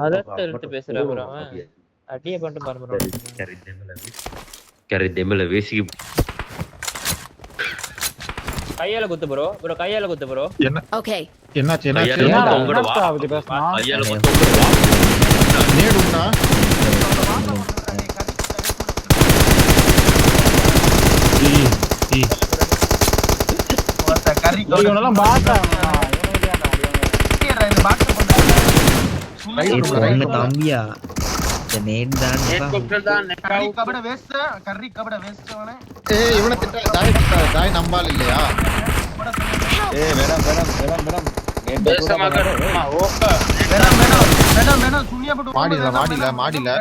அதட்ட எடுத்து பேசுறா bro அவன். அடியே பண்ணிட்டு பாரு bro. கரை தெமல வேசி கையால குத்து bro. bro கையால குத்து bro. என்ன Okay. என்னாச்சு உங்களோட வா அது பேசுனா கையால நேடு உண்டா கறி இவனெல்லாம் பாத்தா ஒண்ணு தம்பியா நேட் தான் கறி கபட வேஸ்ட் கறி கபட வேஸ்ட் அவனே ஏய் இவனை திட்ட தாய் நம்பால் இல்லையா ஏய் மேடம் பேசமாக ஓகே. வேணாம் சுனியா போட்டு மாடில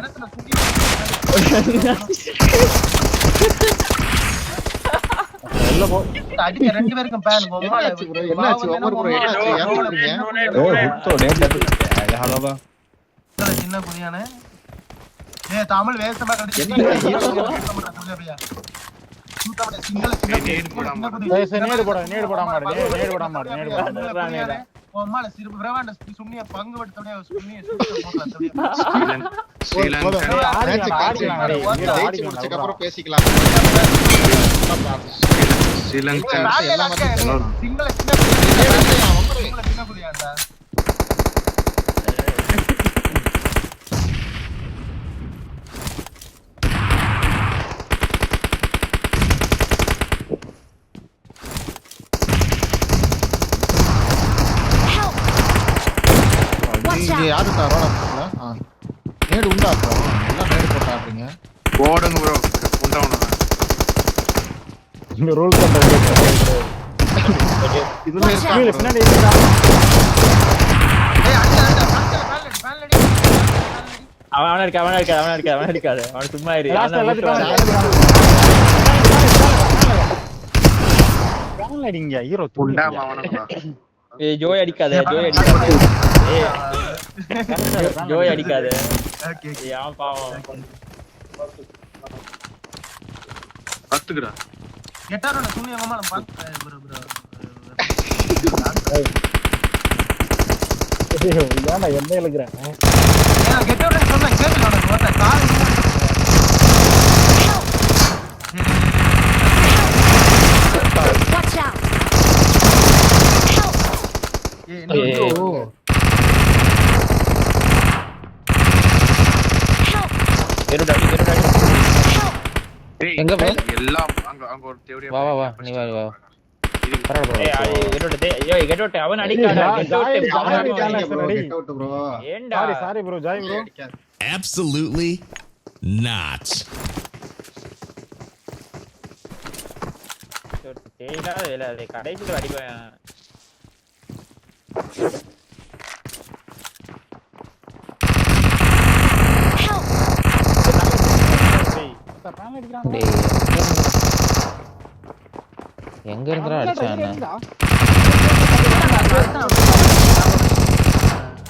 எல்ல போ அடிக்க ரெண்டு பேருக்கும் பேன் என்னாச்சு ஒவ்வொரு ப்ரோ என்னாச்சு ஏன் ஏய் ஹுட்டோ நேட் ஹலோ சின்ன புதியானே ஏய் தமிழ் வேஸ்டமா கடிச்சு நேடு போடாம உம்மால சிறுபு பிரவாண்ட சுண்ணிய பங்கு வட்டத்தோட சுண்ணிய மேட்ச் அப்புறம் பேசிக்கலாம் ஸ்ரீலங்கா சிங்கள சின்ன புதியாண்டா இங்க யாரு தரோட நேடு உண்டா ப்ரோ எல்லாம் நேடு போட்டாடுறீங்க போடுங்க ப்ரோ உண்டவன இந்த ரோல் பண்றது இதுல இருக்கா பின்னாடி ஏய் அடி பேன் லடி அவன இருக்காது. அவன் சும்மா இரு. அடிங்க ஹீரோ உண்டா அவனடா ஏய் ஜோய் அடிக்காத. ஜோய் அடிக்காத. ஓகே ஏன் பாவம். கத்துக்குடா கெட்டாரோட சுண்ணிய மாமால பாத்து ப்ரோ ஏன்டா என்ன எழுதுறேன் ஏன் கெட்டாரோட சொன்னா கேட்கல உனக்கு ஓட்ட கால் Watch out. எங்க போ எல்லாம் அங்க ஒரு தேவடியா வா நீ வா பரவாயில்லை. அவன் அடிக்காத. Sorry bro Joy bro Absolutely not. கடைசியில் அடிப்பேன். எங்க இருந்தா அடிச்சான்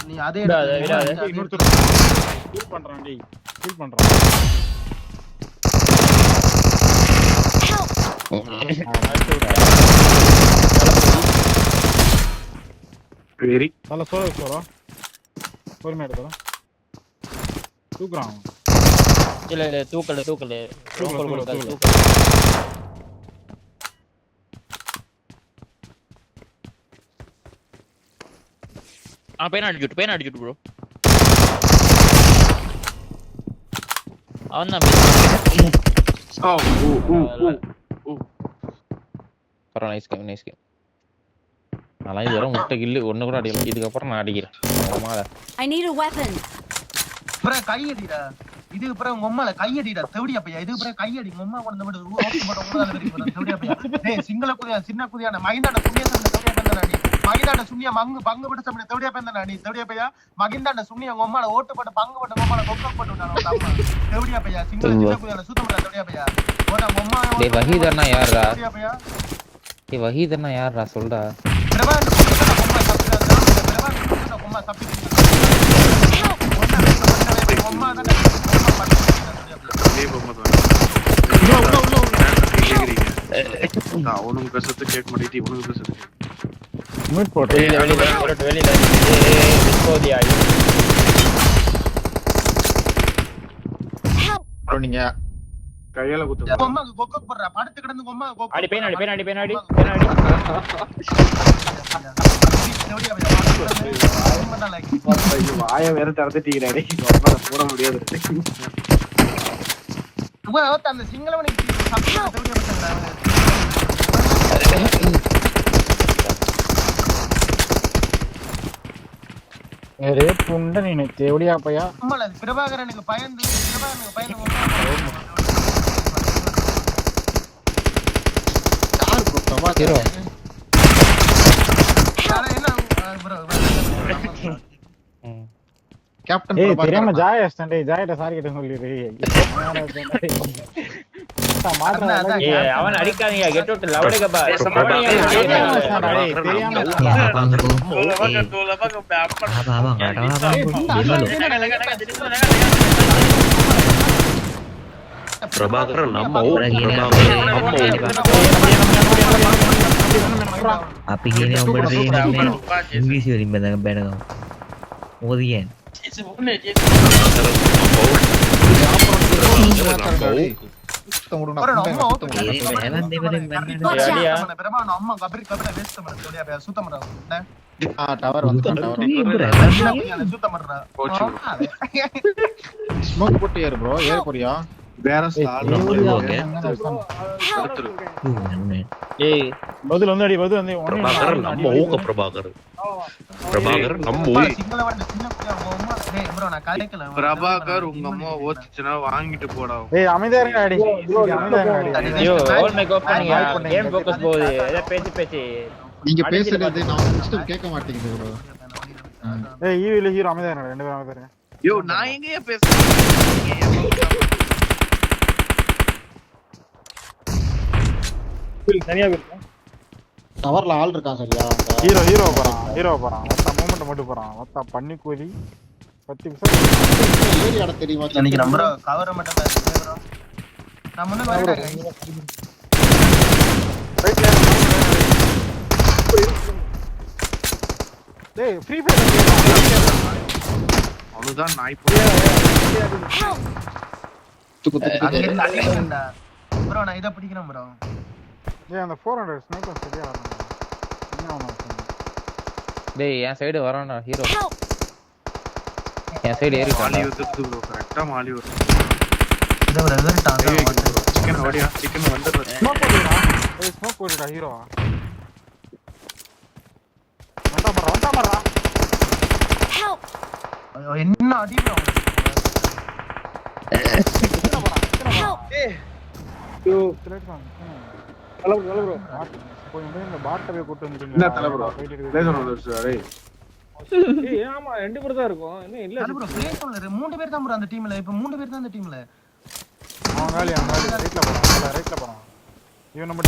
நீ அதே ஃபீல் பண்றான் டேய் ஃபீல் பண்றான் வெரி நல்ல சோரா பொறுமையா எடுக்கறா தூக்குறான் இல்ல தூக்கல தூக்கல் பேன் அடிச்சுட்டு ப்ரோ. அவன் தான் பரவாயில்ல. Nice game. நான் இது வர முட்டை கில்லு ஒண்ணு கூட அடிக்கல. இதுக்கப்புறம் நான் அடிக்கிறேன். I need a weapon. Bro கையடிடா. இதுக்கு அப்புறம் உங்க அம்மால கையடிடா. தேவடியா பையா. இதுக்கு அப்புறம் கையடி. உங்க அம்மா கொண்டு வந்து ஓட்டி போட உங்களால வெரி போற தேவடியா பையா. டேய் சிங்கள குதியா சின்ன குதியான மகிந்தாட சுண்ணிய சந்த தேவடியா பந்தனாடி. மகிந்தாட சுண்ணிய பங்கு போட்டு சமன தேவடியா பந்தனாடி. தேவடியா பையா மகிந்தாட சுண்ணிய உங்க அம்மால ஓட்டு போட்டு பங்கு போட்டு உங்க அம்மால கொக்க போட்டு விட்டானே உங்க அம்மா. தேவடியா பையா சிங்கள சின்ன குதியான சுத்தமடா தேவடியா பையா. ஓட உங்க அம்மா. டேய் வஹீதர்னா யாரா? தேவடியா பையா. டேய் வஹீதர்னா யாரா சொல்டா. பிரபான் உங்க அம்மா தப்பி அம்மா தான் அவனும் பேசுறது கேட்க மாட்டேங்குது இவனும் பேசுறது மியூட் போட்டு வெளியில விஸ்கோதியா bro நீங்க கையால குத்து அம்மா கொக்க போடுறா படுத்து கிடந்து அம்மா கொக்க அடி பேனாடி தேவடியா பையா வாய வேற திறந்துட்டீங்கடா டேய் போட முடியாது அந்த சிங்களவனுக்கு தேவடியா பசங்கடா ரே புண்ட நீ தேவடியா பையா அம்மால பிரபாகரனுக்கு பயந்து யார் bro பிரபா ஹீரோ என்ன bro கேப்டன் ஏய் பிரபா தெரியாம ஜாய் அஸ்டன் டேய் ஜாய்ட்ட சாரி கிட்ட சொல்லிரு மாட்றா ஏய், அவன் அடிக்காதீங்க கெட் அவுட் லவுடே பா abang ada பிரபாகரன் நம்ம api gini yang berdiri Inggris yo limbang band kau Modian ini hewan dia berdiri band Prabha அம்மா கபரி வேஸ்ட் பண்ண தேவடியா பையா சுத்தம் பண்ணா டவர் வந்து டவர் சுத்தம் பண்றா ஸ்மோக் போட்டு ஏறு bro ஏற போறியா வேற ஏய் பதில் வந்து அடி பதில் வந்து பிரபாகரன் நம்ம ஊக்க பிரபாகரன் நம்ம சிங்களவன் சின்ன குடியா அம்மா டேய் bro நான் கலைக்கல பிரபாகர் உங்க அம்மா ஓச்சுனா வாங்கிட்டு போடா ஏய் அமைதியா இருங்க அடி அமைதியா இருங்க அடி ஐயோ ஆல் மை கோப் பண்ணுங்க கேம் ஃபோக்கஸ் போகுது ஏதோ பேசி நீங்க பேசுறது நான் சிஸ்டம் கேட்க மாட்டேங்குது bro ஏய் ஈவில ஹீரோ அமைதியா இருங்க ரெண்டு பேரும் அமைதியா இருங்க யோ நான் எங்கேயே பேசுறேன் தனியா போறோம் டவர்ல ஆள் இருக்கான் சரியா ஹீரோ போறான் மொத்த மூமெண்ட் மட்டும் போறான் மொத்த பண்ணி கூலி 10 நிமிஷம் ஏறி அட தெரியுமா எனக்கு நம்ம கவர் மட்டும் தான் bro நான் முன்ன வரேன் ரைட்ல டேய் ஃப்ரீ ஃபயர் அவ்வளவுதான் நாய் bro நான் இத பிடிக்கிறேன் bro ஏய் அந்த 400 ஸ்னைப்பர் சரியா வரணும் டேய் என் சைடு வரான்டா ஹீரோ என் சைடு ஏறி மாலி வந்து ப்ரோ கரெக்ட்டா மாலி வருது இத ஒரு ரிசல்ட் ஆனா சிக்கன் ஓடியா சிக்கன் வந்துடுது ஸ்மோக் போடுடா ஹீரோ வந்தா மறா என்ன அடி bro ஹலோ ப்ரோ கொஞ்சம் இந்த பாட்டவே கூட்டி வந்துட்டீங்க என்ன தல ப்ரோ லேசர் வந்துருச்சு டேய் ஏய் ஆமா ரெண்டு பேர் தான் இருக்கும் என்ன இல்ல bro ப்ளே பண்ணல மூணு பேர் தான் bro அந்த டீம்ல இப்ப மூணு பேர் தான் அந்த டீம்ல அவங்க ரைட்ல போறான் இவன் நம்ம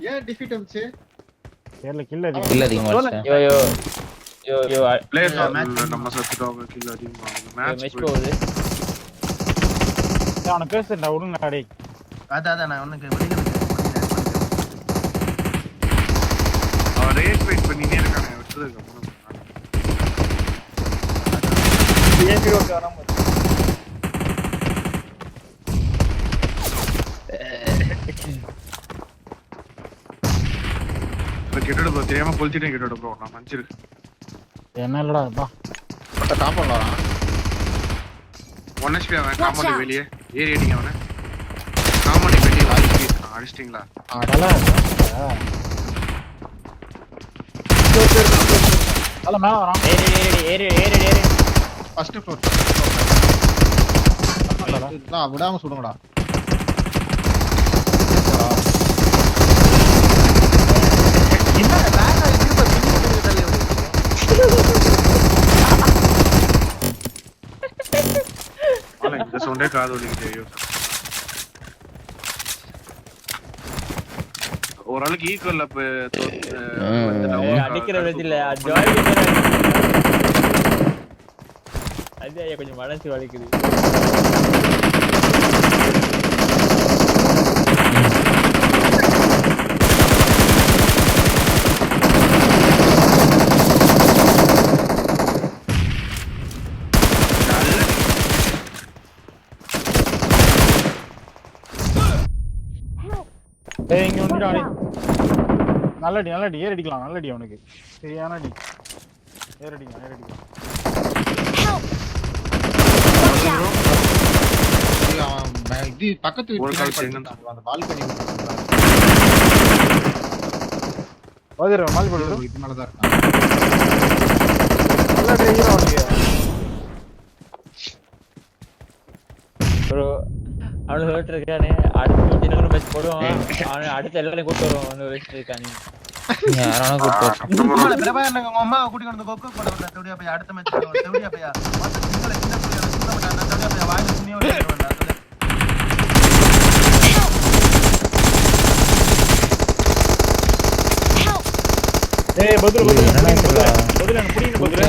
ஏன் டிஃபீட் வந்துச்சு கேர்ல கில் இல்ல அதிகமா யோ பிளேயர் நம்ம சத்துட்டோம் கில் அதிகமா மேட்ச் போகுது அவன பேசுடா விடுங்க டேய் அதான் நான் உனக்கு வெளியில அவன் ரேட் வெயிட் பண்ணினே இருக்கானே விட்டுறதுக்கு அப்புறம் கிட்டோட ப்ரோ தெரியாம கொளுத்திட்டேன் கிட்டோட ப்ரோ நான் மன்னிச்சிருக்கு என்ன இல்லடா பா டாப் பண்ணலாம் 1 HP அவன் காம்பவுண்ட் வெளியே ஏறி அடிங்க அவனை காம்பவுண்ட் வெளியே வாங்கி அடிச்சிட்டீங்களா அடல அல மேல வரான் ஏறி ஃபர்ஸ்ட் ஃப்ளோர் நான் விடாம சுடுங்கடா என்ன பேக் ஆகி ஆனா இந்த சவுண்டே காது வலிக்குது ஐயோ ஓரளவுக்கு ஈக்குவல் அப்ப அடிக்கிற வெதில ஜாய் அது ஐயா கொஞ்சம் மனசு வலிக்குது. ஏய் இங்க வந்துடா அடி. நல்லடி நல்லடி ஏறடிக்கலாம் நல்லடி அவனுக்கு. சரியான அடி. ஏறடிங்க ஏறடிங்க. இது பக்கத்து வீட்டு அந்த பால்கனி ஓதிர மால் போடு. இது மேல தான் இருக்கான். நல்லடி ஹீரோ அவனுக்கு. ப்ரோ அவனு ஹர்ட் இருக்கானே. அடுத்து தினகரன் மேட்ச் போடுவான். அவன் அடுத்து எல்லாரையும் கூட்டு வருவான். அவனு வெஸ்ட் இருக்கானே. யாரான கூப்பிட்டு உம்மால பிரபாகரன் உங்க அம்மா கூட்டி கொண்டு கொக்கு போட வந்தா தவிடியா போய் அடுத்த மேட்ச் தவிடியா போய் மத்த சிங்கள சின்ன புள்ளைய சின்ன பட்ட அந்த தவிடியா போய் வாயில துணிய ஓட வந்தா ஏய் பதுல பதுல எனக்கு புடிங்க பதுல.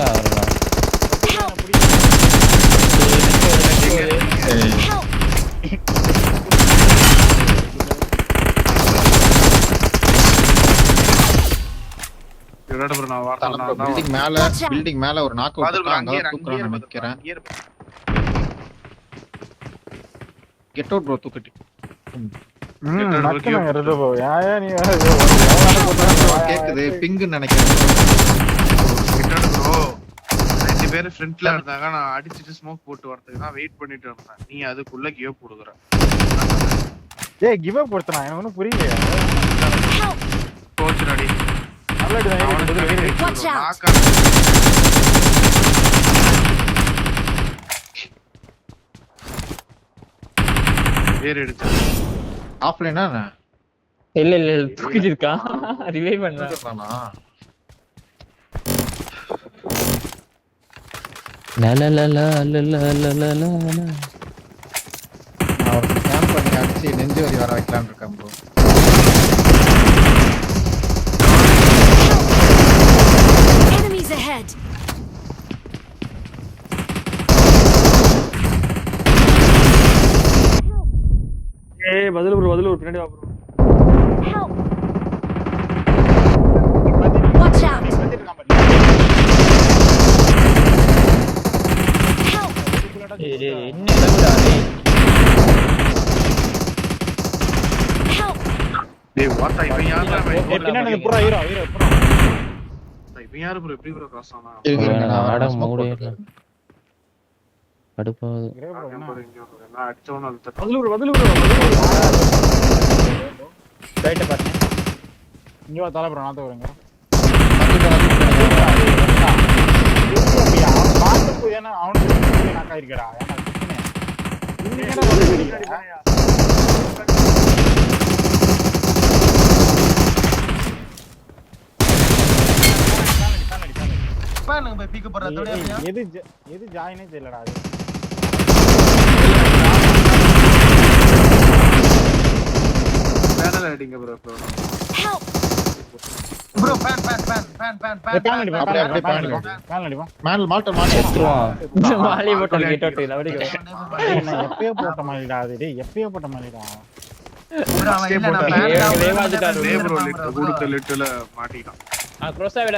பில்டிங் மேல ஒரு நாக் அவுட் அங்க தூக்குறான்னு நினைக்கிறேன். கெட் அவுட் ப்ரோ தூக்கிட்டு. நக்கல இருது போ. யாயா நீ கேக்குது பிங்னு நினைக்கிறேன். ப்ரோ 2 பேர் ஃப்ரண்ட்ல இருந்தாங்க. நான் அடிச்சிட்டு ஸ்மோக் போட்டு வரதுக்கு தான் வெயிட் பண்ணிட்டு இருந்தேன். நீ அதுக்குள்ள கிவ் அப் கொடுக்குற. ஏய் கிவ் அப் கொடுத்தனா எனக்கு ஒண்ணும் புரியலையா. Coach ready. நல்லடி தான் ஏறி Watch out. நாக்கா ஏறி அடிச்சு. ஆஃப்லைனா இல்ல இல்ல தூக்கிட்டு இருக்கான். ரிவைவ் பண்ணா. லா லா லா லா லா லா லா லா லா. நான் ஒரு ஸ்கேன் பண்ணி அடிச்சு நெஞ்சு வலி வர வைக்கலாம்னு இருக்கேன் ப்ரோ. Enemies ahead. ஏய் பதுல ப்ரோ பின்னாடி வா ப்ரோ. Watch out. என்ன நடக்குதா டேய்? Help. டேய் வாட் இவன் யாரா பின்னாடி இந்த புறா ஹீரோ புறா. இவன் யாரு ப்ரோ எப்படி ப்ரோ கிராஸ் ஆனா? ஆட மூடே இல்ல. கடுப்பாகுது. கிரே ப்ரோ என்ன நான் அடிச்சவன அது தட்டு. பதுல ப்ரோ ரைட்ட பாருங்க. இங்க வா தல ப்ரோ நான் தவறங்க. பாத்து ஏனா அவனுக்கு நாக்கா இருக்கடா. ஏனா குத்தினே. இன்னைக்கு பாருங்க போய் பிக் போடுற தவிடியா போய் எது ஜாயினே தெரியலடா அது. பேனல் அடிங்க bro. Help. Bro fan fan அடிப்பா. மேல மால்ட்ட மாலி போட்டு கெட் அவுட் லவடிக்கு. நான் எப்பவே போட்ட மாதிரிடா அது. டேய் எப்பவே போட்ட மாதிரிடா. ப்ரோ அவன் இல்ல நான் ஏய் வேவாஞ்சிட்டாரு. டேய் ப்ரோ லிட் கொடுத்த லிட்ல மாட்டிட்டான். க்ரோஸா விட.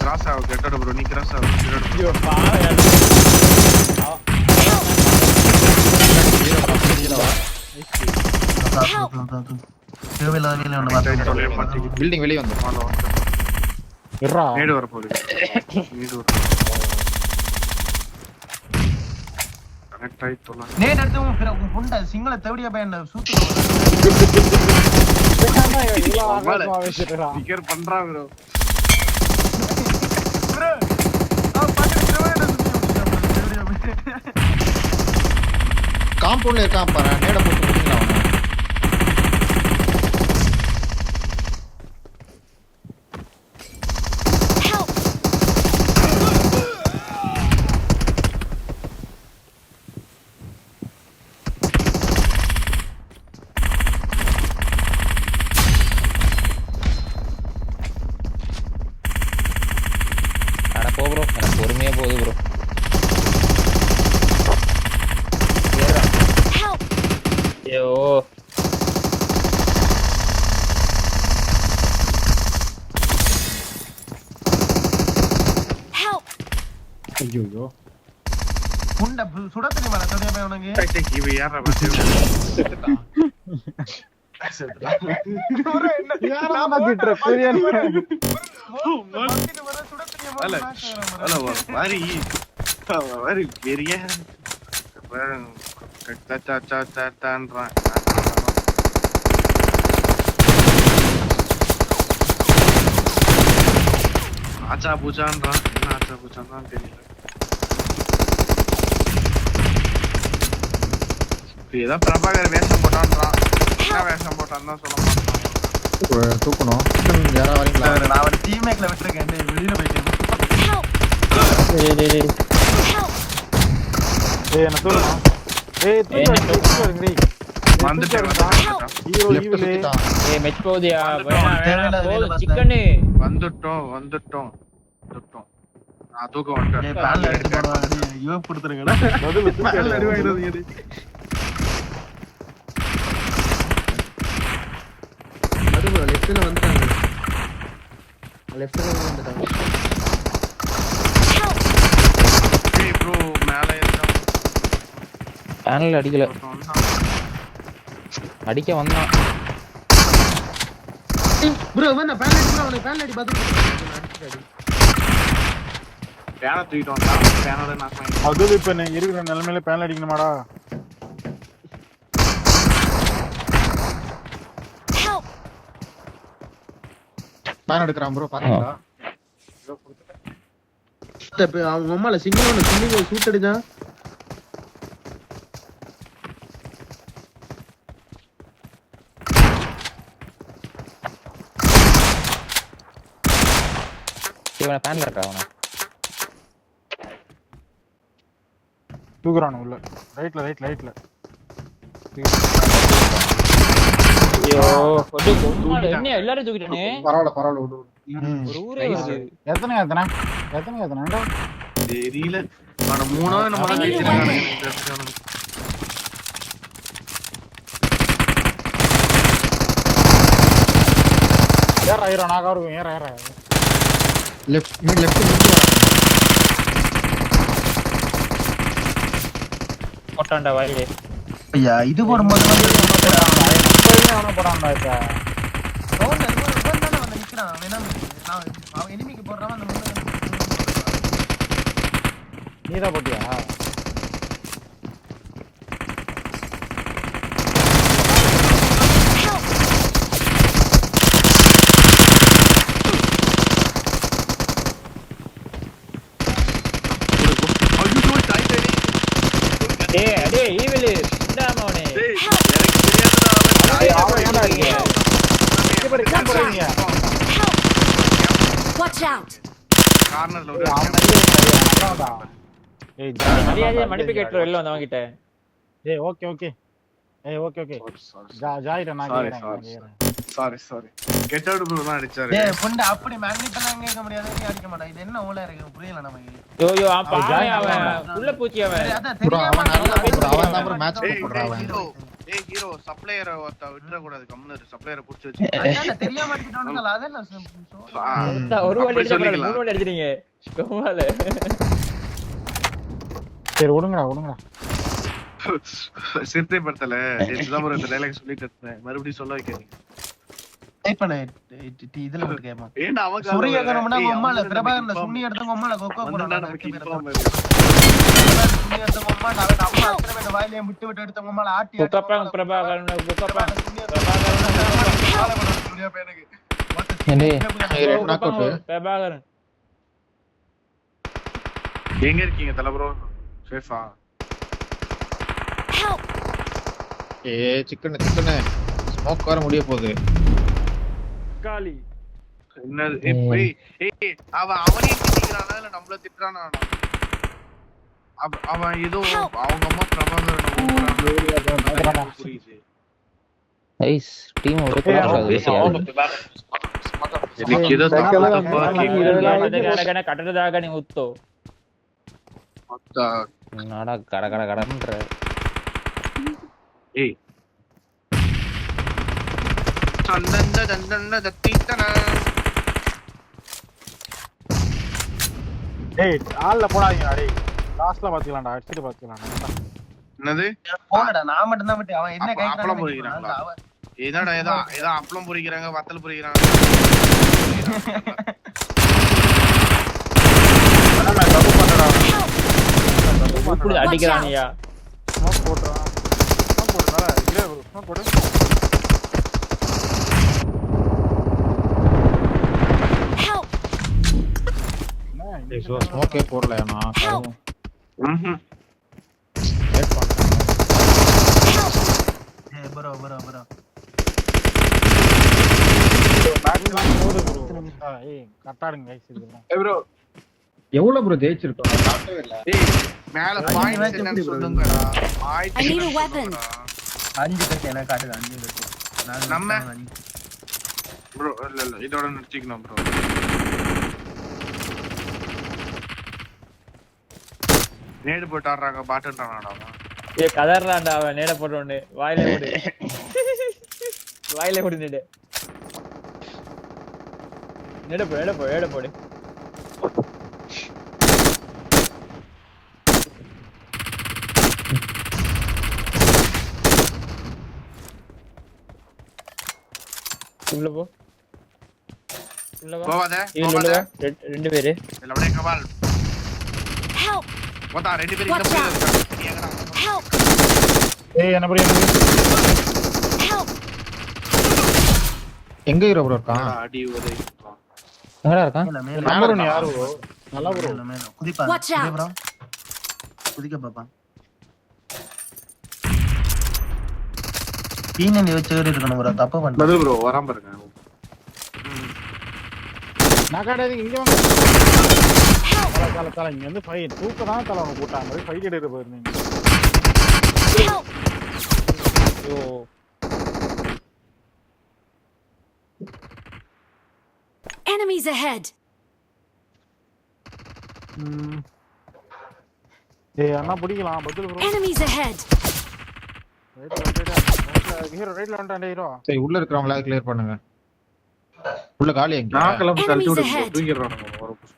கிராஸ் ஆவ கெட்டட ப்ரோ. நீ கிராஸ் ஆவ. ஐயோ பாவம். பில்டிங் வெளிய வந்து இருடா. நேடு வர போகுது. நேடு வர. கனெக்ட் ஆயி தொலை. நேட் எடுத்து பிற உன் புண்ட சிங்கள தவிடியா போய் என்ன சூத்து. இவ்ளோ ஆகாசமா வச்சிட்டடா. ஸ்டிக்கர் பண்றா ப்ரோ. ப்ரோ அவன் பக்கத்துல தவிடியா காம்பவுண்ட்ல இருக்கான் பாரு. நேட போட்டு முடிங்களா அவன. போ ப்ரோ, எனக்கு பொறுமையா போகுது ப்ரோ. Help! ஐயோ Help! ஐயோ குண்ட சுட தெரியுமா தெரியாம உனக்கு இவன் யாரா பாத்து யாரா பாத்துட்டு புரியல மாதிரி பெரிய ஆச்சா பூச்சான்றான். என்ன ஆச்சா பூச்சான்றான் தெரியல. ஏதோ பிரபாகர் வேஷம் போட்டான்றான். என்ன வேஷம் போட்டான்னு தான் சொல்ல மாட்டான். தூக்கணும். யாரா வரீங்களா? நான் ஒரு டீம்மேட்ல விட்டுருக்கேன். வெளியில போயிட்டேன். Help! Help! ஏய் என்ன சொல்லுங்க. ஏய் தூக்குறீங்க. வந்துட்டேன். ஹீரோ லெஃப்ட் ஈவிலே சுத்திட்டான். ஏய் மெச் போதியா தேவையில்லாத வேலை போதும் பார்த்தேன். சிக்கன் வந்துட்டோம். நான் தூக்க வந்துட்டேன். பேன்ல அடிச்சு போடுவாங்க. யூஎஃப் கொடுத்துருங்கடா. முதல்ல மேல அடி தூக்கு. வாங்கிடுறது எது? ஏய் ப்ரோ மேல ஏறிட்டான். பேனல் அடிக்கல, அடிக்க வந்தான். பேனை தூக்கிட்டு வந்தான். பேனோட நான் வாங்கி அது இப்ப நீ இருக்கிற நிலைமையில பேனல் அடிக்கணுமாடா? Help! பேன் எடுக்கிறான் ப்ரோ, பாத்தீங்களா? அவங்க அம்மால சிங்கிள் சூட் அடிச்சான். இவனை பேன்ல இருக்கா அவனை? தூக்குறானு உள்ள. ரைட்ல. ஐயோ கொண்டு கொண்டு என்ன எல்லாரும் தூக்கிட்டானே பரவாயில்ல விடு. ஒரு ஊரே வருது. எத்தனை தெரியல. ஆனா மூணாவது நம்ம தான் ஜெயிச்சிருக்கானுங்க. ஏறா நான் கவருவேன். ஏறா லெஃப்ட் போட்டான்டா வாயிலே. ஐயா இது போடும்போது அவனை போடான்டா இப்ப. நிக்கிறான். வேணா அவன் எனிமிக்கு போடுறான். அந்த நீதான் போட்டியா? டேய் அடே ஈவில் இந்தாம அவனே. Watch out! கார்னர்ல ஒரு ஏய் மரியாதையா மன்னிப்பு கேட்ற வெளில வந்தவங்க கிட்ட. ஓகே. ஜாயிரா நான் கேக்குறேன். சாரி கெட் அவுட் ப்ரோ தான் அடிச்சாரு. ஏய் புண்ட அப்படி மேக்னெட்லாம் கேட்க முடியாது. நீ அடிக்க மாட்டா. இது என்ன ஓல இருக்கு புரியல நமக்கு. யோ அவன் உள்ள பூச்சி அவன். அதான் ப்ரோ தெரியாம அவன் நல்லா போடுறான். அவன் தான் ப்ரோ மேட்ச் போடுறான் அவன். ஹீரோ சப்ளையரை விட்டுற கூடாது. கம்முனு சப்ளையரை புடிச்சு வச்சு அதான் தெரியாம அடிச்சிட்டோம்ல. அதெல்லாம் ஒரு வாட்டி அடிச்சா மூணு வாட்டி அடிச்சீங்க. கோமால. சரி விடுங்கடா. சிறுத்தை படத்துல இதுதான் ஒரு டைலாக் சொல்லிட்டு இருந்தேன். மறுபடியும் சொல்ல வைக்கிறீங்க. டைப் பண்ண இதுல வந்து கேமா. ஏன்டா அவன் சூரியகரம்னா உம்மால பிரபாகரன் சுண்ணி எடுத்து உம்மால கொக்கோ போறான். நமக்கு இன்ஃபார்ம் சுண்ணி எடுத்து உம்மால அவன் அம்மா அத்தனை பேர் வாயிலே விட்டு எடுத்து உம்மால ஆட்டி குக்கப்பாங்க பிரபாகரன் குக்கப்பாங்க. பிரபாகரன் எங்க இருக்கீங்க தல ப்ரோ? சேஃபா? Help! சிக்கன் ஸ்மோக் வர முடிய போகுது. காலி என்னது? ஏய் அவனே திட்டிக்கிறானா இல்ல நம்மள திட்டுறானா? அவன் ஏதோ அவங்க அம்மா பிரபாகரன் புரியுது. ஐஸ் டீம் ஒரு எனக்கு ஏதோ தப்பா கேக்குது. கட்டடதாக நீ உத்தோ என்னடா கட கட கடன்ற. ஏய் சந்தந்த தந்தந்த தத்தித்தன. டேய் ஆள்ல போடாதீங்கடா டேய். லாஸ்ட்ல பாத்துக்கலாம்டா. அடிச்சிட்டு பாத்துக்கலாம்டா. என்னது போனடா நான் மட்டும் தான் விட்டு அவன் என்ன கை அப்பளம் பொரிக்கிறாங்களா? ஏதாடா ஏதோ அப்பளம் பொரிக்கிறாங்க, வத்தல் பொரிக்கிறாங்க. நான் தப்பு பண்ணடா. இப்படி அடிக்கிறானியா? ஸ்மோக் போடுறா. ஸ்மோக் போடுறா. இல்ல ப்ரோ ஸ்மோக் போடு. Help! ஓகே போடலையா நான் Help! வெயிட் பண்றேன். ஏய் bro பேக்லாம் போடு ப்ரோ. ஏய் கட்டாடுங்க गाइस இது ப்ரோ. ப்ரோ எவ்வளவு ப்ரோ ஜெயிச்சிருக்கோம்? நான் காட்டவே இல்ல. டேய் மேல பாயிண்ட்ஸ் என்னன்னு சொல்லுங்கடா. I need a weapon. 5 கட்டு எனக்கு காட்டுது 5 கட்டு. நம்ம ப்ரோ இல்ல இதோட நிறுத்திக்கணும் ப்ரோ. நேடு போட்டு ஆடுறாங்க பாட்டுன்றானடா. ஏய் கதறான்டா அவன் நேட போட்டோன்னு. வாயில போடு. வாயில போடு நேட. நேட போடு. உள்ள போ. போவாத ரெண்டு பேரு இல்ல அப்படியே கவால். Help! போடா ரெண்டு பேரும் இந்த பக்கம் இருக்காங்க. நீ எங்கடா? Help! ஏய் என்ன ப்ரோ என்ன? Help! எங்க ஹீரோ ப்ரோ இருக்கான்? அடி உதை. எங்கடா இருக்கான்? நம்பர் ஒன்னு யாரு ப்ரோ? நல்லா ப்ரோ. குதிப்பா. Watch out. ப்ரோ குதிக்க பாப்பா. பீனன் வச்சு இருக்கணும் ப்ரோ. தப்பு பண்ண. பதில் ப்ரோ வராம பாருங்க. நான் காடாதீங்க இங்க வாங்க. தல இங்க வந்து ஃபைட் தூக்க தான் தல அவங்க போட்டாங்க. ஃபைட் எடுக்க போறீங்க. Help! ஐயோ Enemies ahead! ஏய் அண்ணா பிடிக்கலாம் பதில் ப்ரோ. Enemies ahead! ஹீரோ ரைட்ல வந்துட்டான் ஹீரோ. சரி உள்ள இருக்கறவங்கள கிளியர் பண்ணுங்க. உள்ள காலி எங்க? நான் கிளம்பி தள்ளி Enemies விடு. ahead. தூக்கிடுறானுங்க ஒரு புஷ்.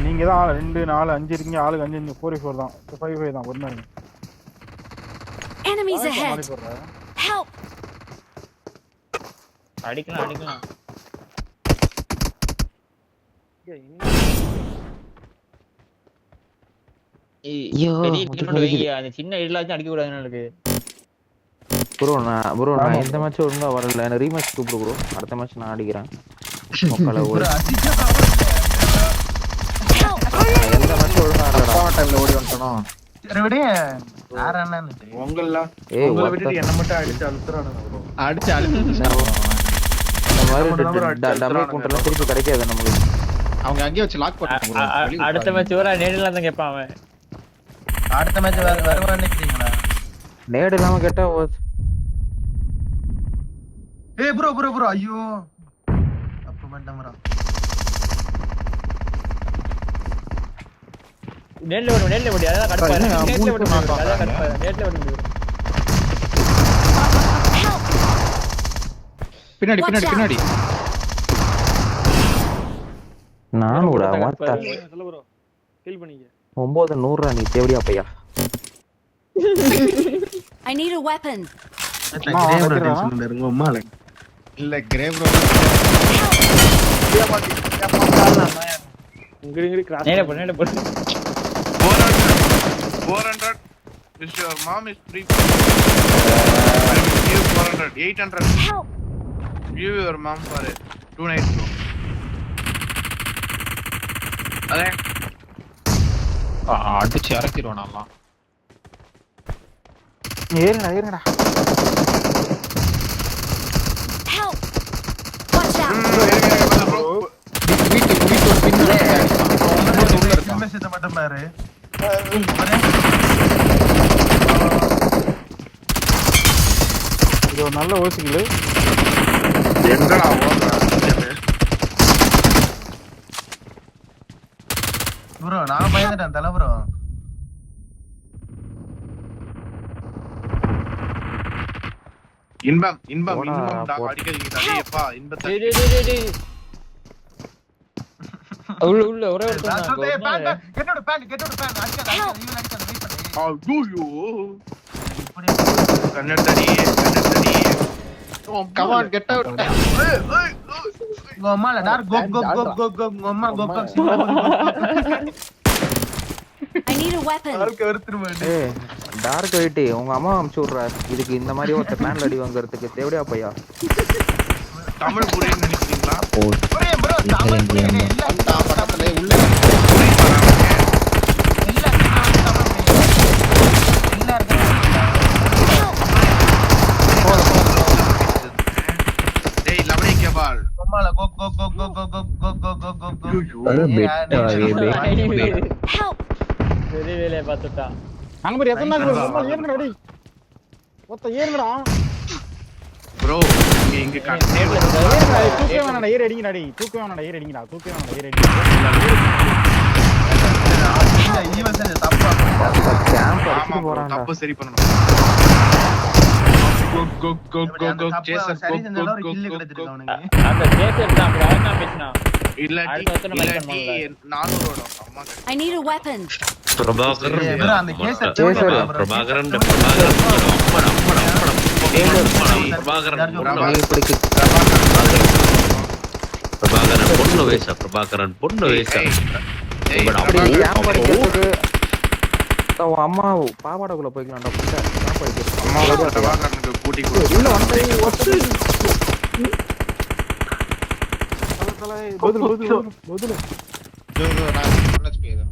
நீங்க தான் 2 4 5 இருக்கீங்க. ஆளுக்கு 5 5 4 தான். 5 5 தான் ஒண்ணாங்க. Enemies ahead! Help! அடிக்கலாம். ஐயோ, பெரிய முட்டு கொண்டு வலிக்குது. வைங்க. அந்த சின்ன இடலாச்சும் அடிக்க கூடாதுன்னு இருக்கு. ப்ரோ நான் இந்த மேட்ச் ஒழுங்கா வரல. என்ன ரீமேட்ச் கூப்பிடு ப்ரோ. அடுத்த மேட்ச் நான் ஆடிக்கிறேன். மொக்கல ஒரு எந்த மேட்ச் ஒழுங்கா ஆடலடா. டைம்ல ஓடி வந்துட்டோம். விடு யார அண்ணான்னு தெரியும். உங்களை விட்டுட்டு என்ன மட்டும் அடிச்சு அழுத்துறானுங்க ப்ரோ. அடிச்சு அழுத்து. இந்த மாதிரி டபுள் கவுண்டர்லாம் திருப்பி கிடைக்காது நமக்கு. அவங்க அங்கேயே வச்சு லாக் பண்ணுங்க. அடுத்த மேட்ச் வர நேரில் தான் கேட்பான் அவன். அடுத்த மேட்ச் வருவான்னு நினைக்கிறீங்களா? நேடு இல்லாம கேட்டா ஏய் ப்ரோ ஐயோ தப்பு பண்ணிட்டேன் ப்ரோ. நேர்ல ஓடி அதான் கடுப்பா இருக்கு. நேர்ல ஓடி அதான் கடுப்பா இருக்கு. நேர்ல ஓடி பின்னாடி நான் விட மாட்டா. சொல்ல ப்ரோ. ஃபீல் பண்ணீங்க. 900 நீ தேவடியா பையா. I need a weapon. இல்ல கிரே ப்ரோ. இங்க கிராஸ். நேரே போ. 400 If your mom is free, I will give 400, 800. Help! Give your mom for it. 2 nights ago. அதே அடிச்சு இறக்கிடுவோம் நான்லாம். ஏறுடா. Help! Watch out! வீட்டு உள்ள இருக்கான். மெசேஜ் மட்டும் பாரு. இது ஒரு நல்ல ஓசிக்கல. எங்கடா ஓடுற ப்ரோ நான் பயந்துட்டேன் தல ப்ரோ. இன்பம் டாக் அடிக்காதீங்க டேய் அப்பா இன்பத்தை. உள்ள ஒரே ஒரு கெட்டோட பேன் அடிக்காத இவன் அடிக்காத வெயிட் பண்ணு. ஐயோ கண்ணடி Come on, get out. Gomala dar go gomma go. I need a weapon. ஏய் டார்க் வெயிட் உங்க அம்மா அனுப்பிச்சு விடுறா. இதுக்கு இந்த மாதிரி ஒருத்த பிளான்ல அடி வாங்குறதுக்கு தேவடியா பையா. தமிழ் புரியும்னு நினைக்கிறீங்களா? ப்ரோ தமிழ் புரியல இல்ல பக்கத்துல உள்ள டேய் லவடி கேபால் Gomala go. Help. பெரிய வேலையை பார்த்துட்டான். அங்க பாரு எத்தனை நாள் நம்ம ஏறுங்கடா டேய். ஒத்த ஏறுங்கடா. ப்ரோ இங்க தூக்கவே வேணாடா ஏறு அடிங்கடா டேய். தூக்கவே வேணாடா ஏறு அடிங்கடா. ஈவன் செஞ்ச தப்பு கேம்ப் ஆமா அடிச்சு bro, போறான்டா. தப்பு சரி பண்ணனும். go சேசர் சரி செஞ்சல ஒரு கில் go. கிடைச்சிருக்கு அவனுக்கு. அந்த கேசர் தான் bro அவன் தான் பேசினான். இல்லாட்டி 400 ஓட அம்மா I need a weapon. Prabhakaran bro அந்த கேசர் பிரபாகரன் பொண்ணு வேசா கேம்ப் அடிக்கிறதுக்கு உன் அம்மா பாவாடைக்குள்ள போய்க்கலாம்டா. கேம்ப் அடிக்கிறது அம்மா பிரபாகரனுக்கு கூட்டி கொடு. உள்ள வந்து ஒத்து பதில் நான் சொன்னது கேக்குது.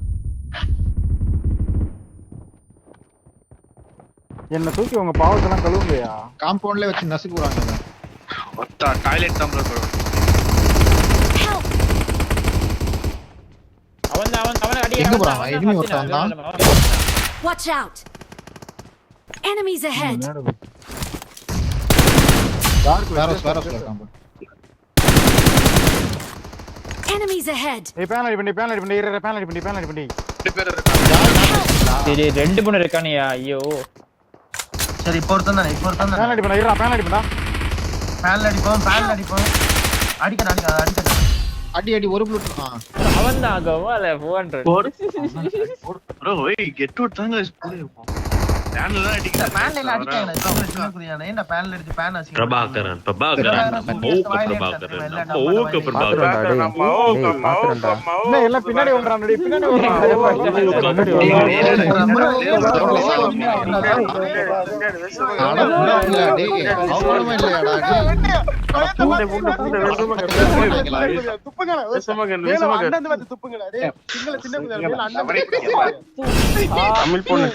என்ன தூக்கி உங்க பாவத்தெல்லாம் கழுவுங்கயா. காம்பவுண்ட்ல வச்சு நசுக்குறாங்க. ஒத்தா டாய்லெட் தம்பல bro. Help. அவன அடி எங்க போறான்? enemy ஒருத்தன் தான். Watch out. Enemies ahead. வேற இருக்கான். Enemies ahead. ஏய் பேன் அடி பண்ணி ரெண்டு பேர் இருக்காங்க. சரி ரெண்டு பொண்ணு இருக்கானியா. ஐயோ சரி இப்போ ஒருத்தன் தானே பேன் அடி பண்ணா பேன்ல அடிப்போம் அடிக்கடா அடி ஒரு ப்ளூட். அவன் தான் கோவால 400 bro ஏய் கெட் அவுட் தாங்க ஸ்கூல்ல போ. பேன்ல அடிக்க பேன்ல அடிக்கானே சின்ன குதியானே என்ன பேன்ல அடிச்சு பேன் அசிங்க. பிரபாகரன் என்ன எல்லாம் பின்னாடி ஓடுறான் டேய். பின்னாடி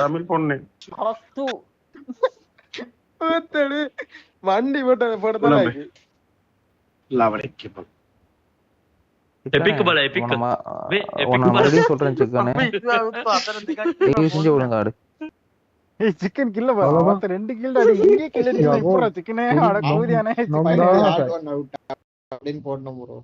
தமிழ் பொண்ணு வண்டி போட்டு லவடி கேபால் எபிக் பால எபிக் மறுபடியும் சொல்றேன் சிக்கனு தயவு செஞ்சு ஒழுங்கா ஆடு. சிக்கன் கில்ல பாரு. 2 கில் அடி இங்கே கில் அடி. சிக்கனே அட கோதியானே அப்படின்னு போடணும் ப்ரோ.